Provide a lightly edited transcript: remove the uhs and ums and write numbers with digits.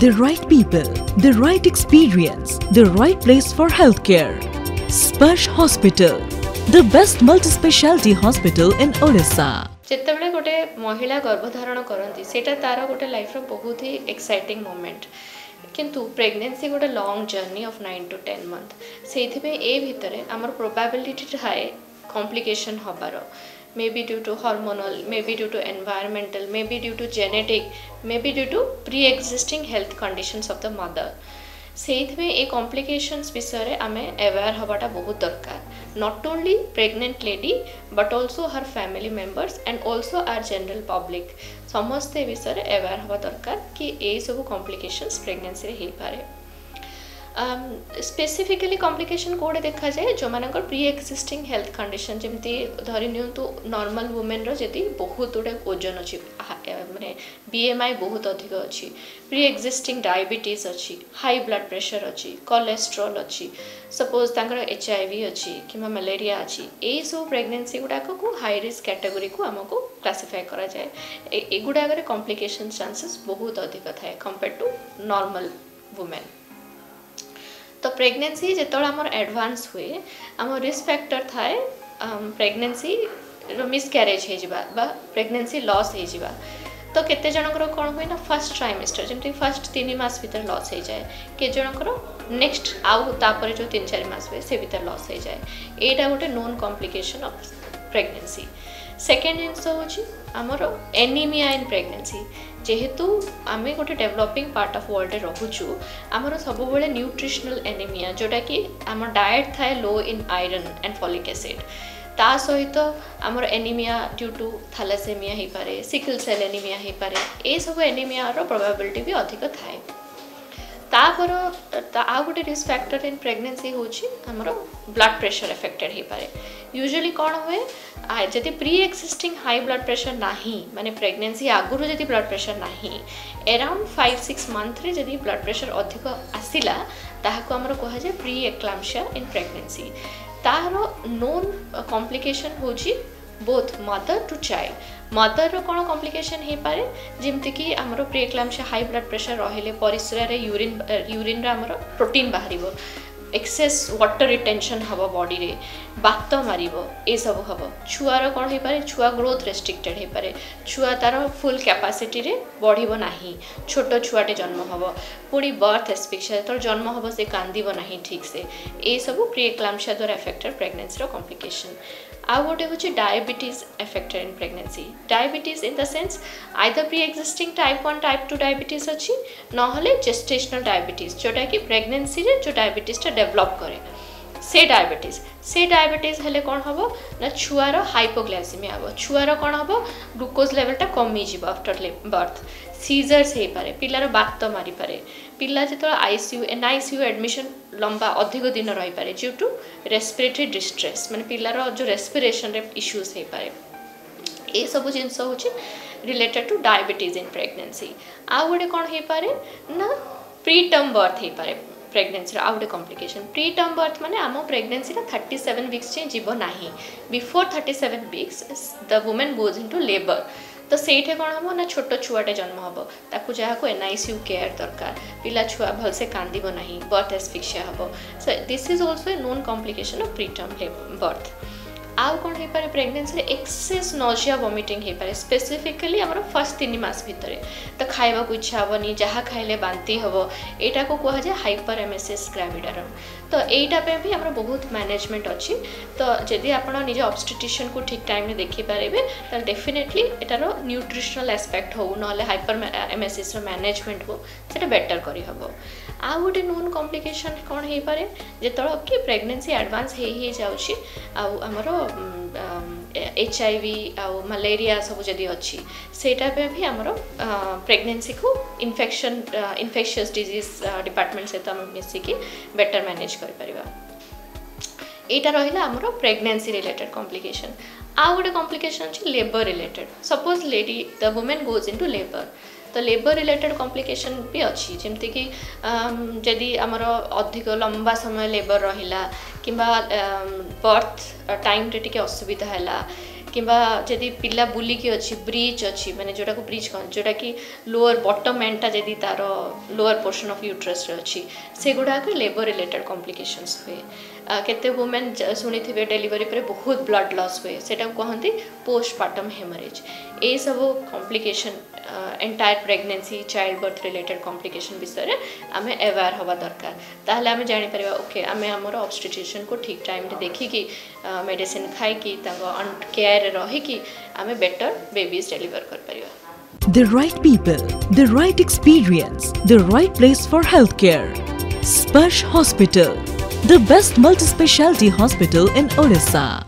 The right people, the right experience, the right place for healthcare. Sparsh Hospital, the best multi-specialty hospital in Odisha. जितेबाला गोटे महिला गर्भधारण करती सेटा तार गोटे लाइफ रो बहुत ही एक्साइटिंग मोमेंट किंतु प्रेगनेंसी गोटे long journey of 9 to 10 month से ए भितर आमर प्रोबेबिलिटी थाए कॉम्प्लिकेशन हबार may be due to hormonal may be due to environmental may be due to genetic may be due to pre existing health conditions of the mother से ए complications विषय आम अवेयर हवाटा बहुत दरकार not only pregnant lady but also her family members and also are general public समस्ते विषय aware हवा दरकार कि ये सब कॉम्प्लिकेशंस प्रेगनेंसी रे हो पारे स्पेसिफिकली कॉम्प्लिकेशन कोड़े देखा जाए जो मानकर प्री एक्जिस्टिंग हेल्थ कंडीशन जमती धरी नियंतु नॉर्मल वुमेन रो जदी बहुत गुडे ओजन अछि माने बीएमआई बहुत अधिक अछि प्री एक्जिस्टिंग डायबिटीज अछि हाई ब्लड प्रेशर अछि कोलेस्ट्रॉल अछि सपोज तांकर एचआईवी अछि किमा मलेरिया अछि ए सब प्रेगनेंसी गुडा को हाई रिस्क कैटेगरी को हमको क्लासिफाई करा जाए ए गुडा रे कॉम्प्लिकेशन चांसेस बहुत अधिक थाए कंपेयर टू नॉर्मल वुमेन तो प्रेगनेंसी जितेबाला आमर एडवांस हुए आम रिस्क फैक्टर थाए प्रेगनेंसी मिसक्यारेज हो प्रेगनेंसी लॉस हो तो केते जनकर कौन हुए ना फर्स्ट ट्राइमेस्टर जमी फर्स्ट 3 मास भीतर लॉस हो जाए के जनकर नेक्स्ट आउ तापर जो 3-4 मास हुए से भीतर लॉस हो जाए एटा गोटे known complication of pregnancy second जिनस हूँ आमर एनीमिया इन प्रेगनेंसी जेहेतु आम गोटे डेवलपिंग पार्ट ऑफ वर्ल्ड रोचु आमर सब बेले न्यूट्रिशनल एनीमिया जोटा कि आम डाएट थाए low in iron and folic acid ता सहित आमर एनीमिया ड्यू टू थैलेसेमिया हो पारे सिकल सेल एनीमिया हो पारे ए सब एनीमिया रो प्रोबेबिलिटी भी अधिक थाए तापर आ गोटे रिस्क फैक्टर इन प्रेगनेंसी होची हमरो ब्लड प्रेशर अफेक्टेड हो पारे यूजुअली कौन हुए जदि pre existing high blood pressure नहीं माने प्रेगनेंसी आगुरु जदि ब्लड प्रेशर नहीं अराउंड 5-6 मंथ रे जदि ब्लड प्रेशर अधिक आसिला ताहाको हमरो कहा जाय प्री एक्लाम्पसिया इन प्रेगनेंसी तार नोन कॉम्प्लिकेशन होची both mother to child mother रो कौन कॉम्प्लिकेशन हो पारे जमती कि आमर pre eclampsia high blood pressure रहिले परिस्रा रे यूरिन रे आमर प्रोटीन बाहरिबो एक्सेस वाटर रिटेंशन हम बॉडी रे बात मारिबो ए सब हम छुआर कौन हो पारे छुआ ग्रोथ रेस्ट्रिक्टेड हो पारे छुआ तार फुल कैपेसिटी रे बढ़िबो नाही छोट छुआटे जन्म हम पुणी बर्थ एस्पिक्सिया तो जन्म हम से कांदिबो नाही ठीक से ए सब प्री एक्लाम्पसिया द्वारा अफेक्टेड प्रेगनेंसी रो कॉम्प्लिकेशन आ गोटे हूँ diabetes affected in pregnancy diabetes in the sense either pre existing type 1 type 2 diabetes अच्छी नहले जेस्टेशनल डायबिटीज जोटा कि प्रेगनेंसी रे जो डायबिटीज डेवलप करे से डायबिटीज हेले कौन हम ना छुआर हाइपोग्लाइसेमिया हम छुआर कौन हम ग्लूकोज लेवलटा कमी जीव आफ्टर बर्थ सीजर्स हो पारे पिलार बात मारी पारे पिला जो आईसीयू एनआईसीयू एडमिशन लंबा अधिक दिन रही पारे ड्यू टू रेस्पिरेटरी डिस्ट्रेस माने पिलार जो रेस्पिरेशन रे इश्यूज हो पारे ये सब जिनस हूँ related to diabetes in pregnancy आ गोटे कौन हो पारे ना प्री टर्म बर्थ हो पारे प्रेगनेंसी आउ गोटे कॉम्प्लिकेशन प्री टर्म बर्थ माने आम प्रेगनेंसी 37 वीक्स जाए जीव नाही before 37 weeks the women goes into labour तो सेठे कौन हम ना छोट छुआटे जन्म हम ताकू जहाँ को एनआईसीयू केयर दरकार पिला छुआ भलसे कांदिबो नाही बर्थ एस्फिक्सिया हम so this is also a known complication of pre term birth आउ कौन हो पारे प्रेगनेंसी एक्सेस नोजिया वॉमिटिंग हो पारे स्पेसिफिकली आमर फर्स्ट 3 मास भितर तो खाइबा को इच्छा हेनी जहाँ खाइले बांती हम यहाँ को कह जाए हाइपर एमएसएस ग्राविडारम तो यहीटा भी आम बहुत मैनेजमेंट अच्छी तो जदि आप निज ऑब्स्टेट्रिशियन को ठीक टाइम में देखिपारे तो डेफिनेटली एटार न्यूट्रिशनल एस्पेक्ट हो ना हाइपर एमएसएस मैनेजमेंट हो से बेटर करहब आ गोटे नोन कॉम्प्लिकेशन कौन हो पारे जो कि प्रेगनेंसी एडवांस हो जाऊँगी आमर एचआईवी आउ मलेरिया सब जदि अच्छी सेटा पे भी आमर प्रेगनेंसी को इन्फेक्शियस डिजीज डिपार्टमेंट सहित आम मिसिकी बेटर मैनेज कर परिबा एटा रहिला आमर प्रेगनेंसी रिलेटेड कॉम्प्लिकेशन आ गोटे कॉम्प्लिकेशन अछि labour related suppose lady the women goes into labour तो लेबर रिलेटेड कॉम्प्लिकेशन भी अच्छी जमती कि जदि आमर अधिक लंबा समय लेबर रहिला किंबा बर्थ टाइम रे टिके असुविधा हैला किंबा जदि पिला बुलिकी अच्छी ब्रीच अच्छी माने जोटा को ब्रीच कह जोटा कि लोअर बॉटम एंडटा जदि तार लोअर पोर्शन ऑफ यूट्रस रे अच्छी से गुडाक लेबर रिलेटेड कॉम्प्लिकेशंस हुए केते वुमेन शुणी थे डेलीवरी पर बहुत ब्लड लॉस हुए सेटा कहते पोस्टपार्टम हेमरेज ये सब complication entire pregnancy child birth related complication विषय में आम अवेयर हवा दरकार ताहले आम जापर ओके आम आमर ऑब्स्टेट्रिशियन को ठीक टाइम देखिकी मेडिसिन खाई केयर रहीकि आम बेटर बेबीज डिलीवर कर परिबा। The right people, the right experience, the right place for healthcare. Sparsh Hospital, the best multi-specialty hospital in Odisha.